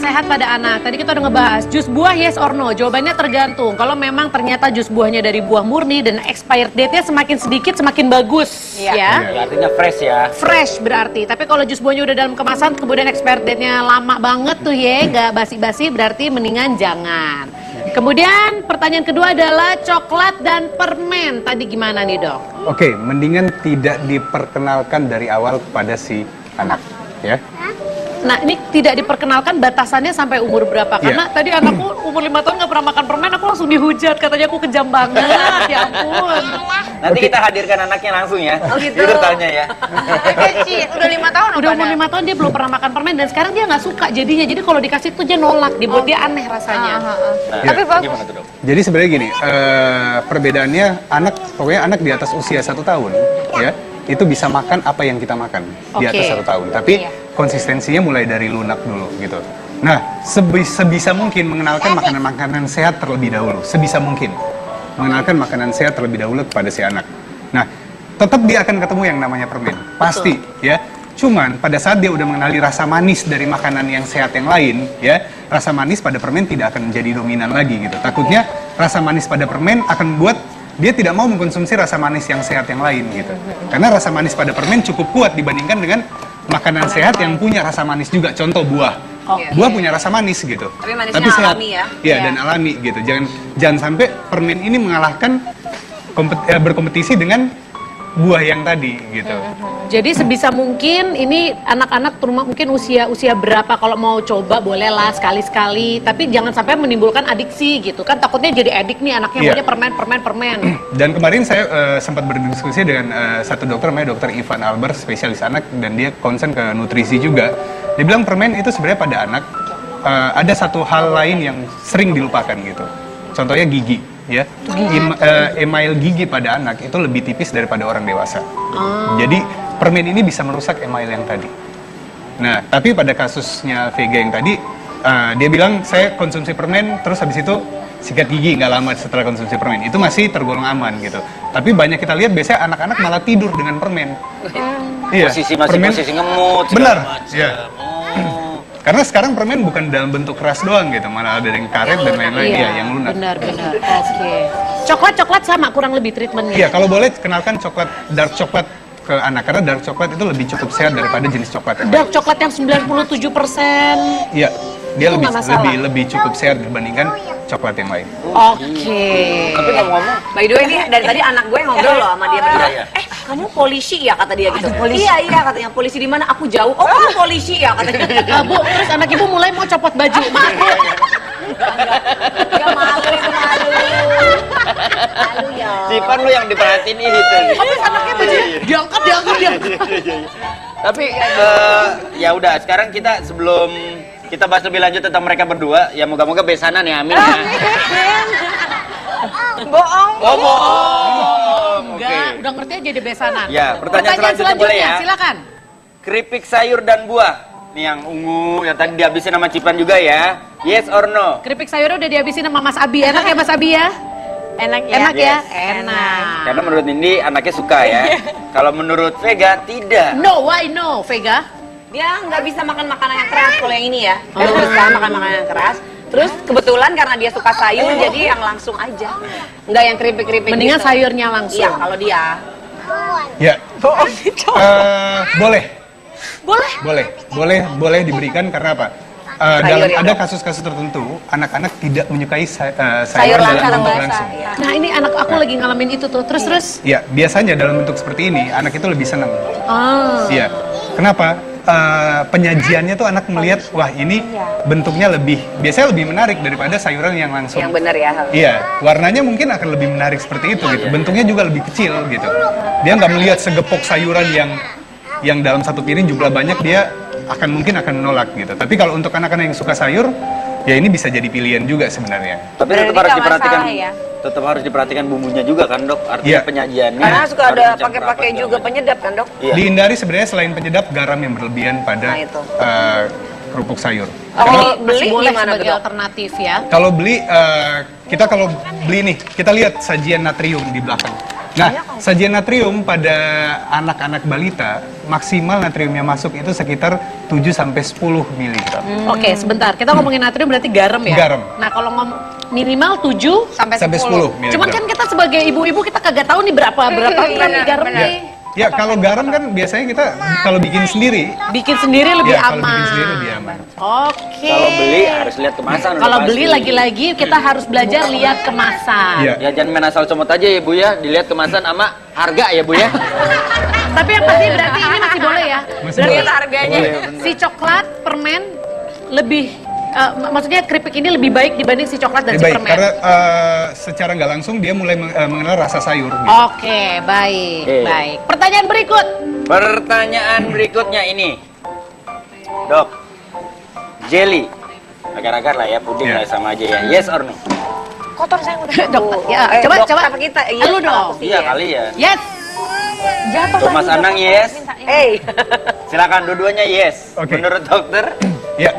sehat pada anak. Tadi kita udah ngebahas jus buah yes or no. Jawabannya tergantung. Kalau memang ternyata jus buahnya dari buah murni dan expired date-nya semakin sedikit semakin bagus, ya. Ya, artinya fresh ya. Fresh berarti. Tapi kalau jus buahnya udah dalam kemasan kemudian expired date-nya lama banget tuh ya, nggak basi-basi, berarti mendingan jangan. Kemudian pertanyaan kedua adalah coklat dan permen. Tadi gimana nih, Dok? Oke, mendingan tidak diperkenalkan dari awal kepada si anak, ya. Nah, ini tidak diperkenalkan batasannya sampai umur berapa? Karena tadi anakku umur 5 tahun nggak pernah makan permen, aku langsung dihujat. Katanya aku kejam banget, ya ampun. Nanti kita hadirkan anaknya langsung ya. Oh gitu. Itu tanya ya. Kecil, udah 5 tahun Udah umur 5 tahun dia belum pernah makan permen dan sekarang dia nggak suka jadinya. Jadi kalau dikasih tuh dia nolak, dibuat dia aneh rasanya. Nah, Tapi bagus. gimana tuh, Dok? Jadi sebenarnya gini, perbedaannya pokoknya anak di atas usia 1 tahun, ya, itu bisa makan apa yang kita makan di atas 1 tahun. Tapi konsistensinya mulai dari lunak dulu gitu. Nah, sebisa mungkin mengenalkan makanan-makanan sehat terlebih dahulu. Sebisa mungkin mengenalkan makanan sehat terlebih dahulu kepada si anak. Nah, tetap dia akan ketemu yang namanya permen, pasti, ya. Cuman pada saat dia udah mengenali rasa manis dari makanan yang sehat yang lain, ya, rasa manis pada permen tidak akan menjadi dominan lagi gitu. Takutnya rasa manis pada permen akan buat dia tidak mau mengkonsumsi rasa manis yang sehat yang lain gitu. Karena rasa manis pada permen cukup kuat dibandingkan dengan makanan sehat yang punya rasa manis juga. Contoh buah. Buah punya rasa manis gitu. Tapi manisnya sehat. alami ya? Iya, dan alami gitu. Jangan sampai permen ini mengalahkan berkompetisi dengan buah yang tadi gitu. Jadi sebisa mungkin ini anak-anak terutama mungkin usia berapa kalau mau coba bolehlah sekali-sekali, tapi jangan sampai menimbulkan adiksi gitu kan, takutnya jadi edik nih anaknya maunya permen. Dan kemarin saya sempat berdiskusi dengan satu dokter namanya Dokter Ivan Alber, spesialis anak, dan dia concern ke nutrisi juga. Dia bilang permen itu sebenarnya pada anak ada satu hal lain yang sering dilupakan gitu. Contohnya gigi, ya. Email gigi pada anak itu lebih tipis daripada orang dewasa. Jadi permen ini bisa merusak email yang tadi. Nah, tapi pada kasusnya Vega yang tadi, dia bilang saya konsumsi permen, terus habis itu sikat gigi nggak lama setelah konsumsi permen. Itu masih tergolong aman gitu. Tapi banyak kita lihat biasanya anak-anak malah tidur dengan permen. Iya. Posisi masih posisi ngemut. Benar. Iya. Karena sekarang permen bukan dalam bentuk keras doang gitu, malah ada yang karet dan lain-lain, ya, yang lunak. Benar. Oke. Coklat sama kurang lebih treatmentnya. Iya, kalau boleh kenalkan dark coklat ke anak, karena dark coklat itu lebih cukup sehat daripada jenis coklat yang lain. Dark coklat yang 97%. Iya, dia Itu nggak masalah. lebih cukup sehat dibandingkan coklat yang lain. Oke. Tapi ngomong-ngomong, By the way ini dari tadi anak gue ngobrol loh sama dia berdua. Iya. Kamu polisi ya kata dia gitu. Iya katanya, polisi di mana? Aku jauh. Oh, kamu polisi ya katanya. Bu, terus anak ibu mulai mau copot baju. Ya malu ya. Cipan lu yang diperhatiin itu. Habis anaknya baju diangkat. Tapi ya udah, sekarang kita sebelum kita bahas lebih lanjut tentang mereka berdua, ya moga-moga besanan ya, amin ya. Bohong. Oh, bohong. Enggak, udah ngerti aja di besanan. Ya, pertanyaan selanjutnya boleh ya? Silakan. Keripik sayur dan buah. Nih yang ungu, yang tadi dihabisin sama Cipan juga ya. Yes or no? Keripik sayurnya udah dihabisin sama Mas Abi. Enak ya Mas Abi ya? Enak ya. Enak ya? Yes. Enak. Karena menurut Nindi anaknya suka ya. Kalau menurut Vega tidak. No, why no, Vega? Dia nggak bisa makan makanan yang keras kalau yang ini ya. Dia nggak bisa makan makanan yang keras. Terus kebetulan karena dia suka sayur jadi yang langsung aja. Nggak yang keripik-keripik Mendingan gitu. sayurnya langsung. Iya, kalau dia. Ya. Boleh diberikan karena apa? Ada kasus-kasus tertentu anak-anak tidak menyukai sayur dalam bentuk langsung. Ya. Nah ini anak aku lagi ngalamin itu tuh. Terus. Ya, biasanya dalam bentuk seperti ini anak itu lebih senang. Iya. Kenapa? Penyajiannya tuh anak melihat, wah ini bentuknya biasanya lebih menarik daripada sayuran yang langsung. Yang benar ya. Iya, warnanya mungkin akan lebih menarik seperti itu gitu. Bentuknya juga lebih kecil gitu. Dia nggak melihat segepok sayuran yang dalam satu piring jumlah banyak, dia mungkin akan menolak gitu. Tapi kalau untuk anak-anak yang suka sayur, ya ini bisa jadi pilihan juga sebenarnya. Tapi tetap harus diperhatikan. Tetap harus diperhatikan bumbunya juga kan, Dok? Artinya penyajiannya. Karena suka harus ada dicampur pakai-pakai apa juga segala penyedap kan, Dok? Iya. Dihindari sebenarnya selain penyedap, garam yang berlebihan pada itu. kerupuk sayur. Kalau beli boleh gimana sebagai tuh, Dok? alternatif ya. Kalau beli nih, kita lihat sajian natrium di belakang. Nah, sajian natrium pada anak-anak balita maksimal natriumnya masuk itu sekitar 7 sampai 10 mg. Oke, sebentar. Kita ngomongin natrium berarti garam ya? Garam. Nah, kalau minimal 7 sampai 10 mg. Cuman kan kita sebagai ibu-ibu kita kagak tahu nih berapa gram garamnya. Ya, kalau garam kan biasanya kita kalau bikin sendiri. Bikin sendiri lebih Kalau aman. bikin sendiri lebih aman. Oke. Kalau beli harus lihat kemasan. udah Kalau pasti. beli lagi-lagi kita harus belajar lihat kemasan. Iya. Ya jangan main asal comot aja ya Bu ya, dilihat kemasan sama harga ya Bu ya. Tapi yang pasti berarti ini masih boleh ya. Masih Berarti boleh. harganya. si coklat permen lebih maksudnya keripik ini lebih baik dibanding si coklat dan si Baik, permen. karena secara nggak langsung dia mulai mengenal rasa sayur. Gitu. Oke, baik, Oke. baik. Pertanyaan berikut. Pertanyaan berikutnya ini. Dok, jelly. Agar-agar lah ya, puding Iya. lah sama aja ya. Yes or no? Kotor saya udah. Dok, ya, coba, dok, coba. apa kita? Lu dong. Iya kali ya. Yes. Jatuh Tuh, Mas Anang yes. Silakan dua-duanya yes. Oke. Menurut dokter, Ya,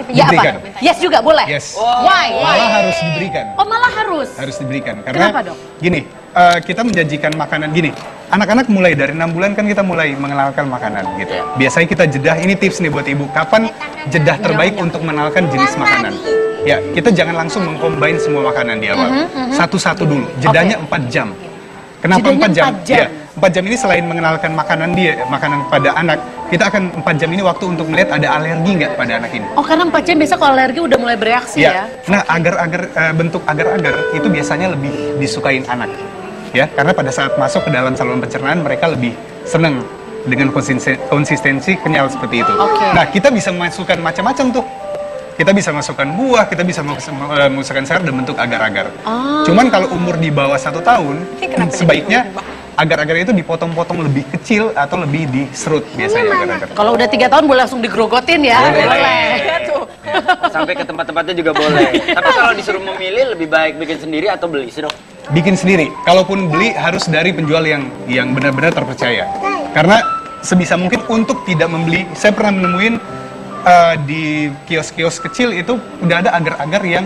Ya apa? Diberikan. Yes juga boleh. yes. Why? Malah harus diberikan. Oh, malah harus. Harus diberikan karena Kenapa, Dok? gini, kita menjanjikan makanan gini. Anak-anak mulai dari 6 bulan kan kita mulai mengenalkan makanan gitu. Biasanya kita jedah, ini tips nih buat ibu. Kapan jedah terbaik untuk mengenalkan jenis makanan? Ya, kita jangan langsung mengcombine semua makanan di awal. Satu-satu dulu. Jedahnya 4 jam. Kenapa Jedanya 4 jam? 4 jam. Ya, 4 jam ini selain mengenalkan makanan pada anak, kita akan 4 jam ini waktu untuk melihat ada alergi nggak pada anak ini. Oh, karena 4 jam biasa kalau alergi udah mulai bereaksi ya. Nah, bentuk agar-agar itu biasanya lebih disukain anak. Ya, karena pada saat masuk ke dalam saluran pencernaan mereka lebih seneng dengan konsistensi kenyal seperti itu. Oke. Nah, kita bisa masukkan macam-macam tuh. Kita bisa masukkan buah, kita bisa masukkan sayur dalam bentuk agar-agar. Cuman kalau umur di bawah 1 tahun, sebaiknya agar-agar itu dipotong-potong lebih kecil atau lebih diserut biasanya agar-agar. Kalau udah 3 tahun boleh langsung digrogotin ya. Boleh. Iya tuh. sampai ke tempat-tempatnya juga boleh. Tapi kalau disuruh memilih lebih baik bikin sendiri atau beli sih dok? Bikin sendiri. Kalaupun beli harus dari penjual yang benar-benar terpercaya. Karena sebisa mungkin untuk tidak membeli, saya pernah menemuin di kios-kios kecil itu udah ada agar-agar yang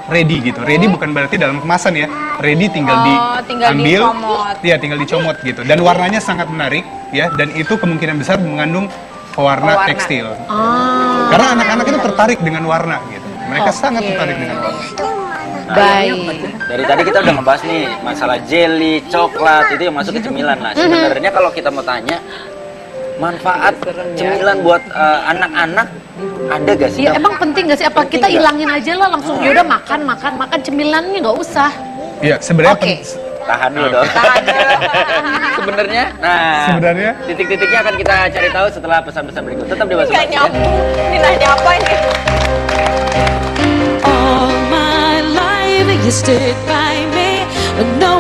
ready gitu. Ready bukan berarti dalam kemasan ya. Ready tinggal tinggal diambil, dicomot. iya tinggal dicomot gitu. Dan warnanya sangat menarik ya. Dan itu kemungkinan besar mengandung pewarna tekstil. Karena anak-anak itu tertarik dengan warna gitu. Mereka sangat tertarik dengan warna. Baik. Dari tadi kita udah ngebahas nih masalah jelly, coklat, itu yang masuk ke cemilan lah. Sebenarnya kalau kita mau tanya, manfaat cemilan buat anak-anak ada gak sih? Iya, Dok? emang penting gak sih? Apa Penting kita nggak? ilangin aja lah langsung? Yaudah makan cemilannya nggak usah. Iya, sebenarnya Oke. Tahan dulu dong. Sebenarnya, nah Sebenarnya? titik-titiknya akan kita cari tahu setelah pesan-pesan berikut. Tetap di Bahasa Nggak Basi, ya. nyambung. Ini nanya apa ini? All my life you stood by me. No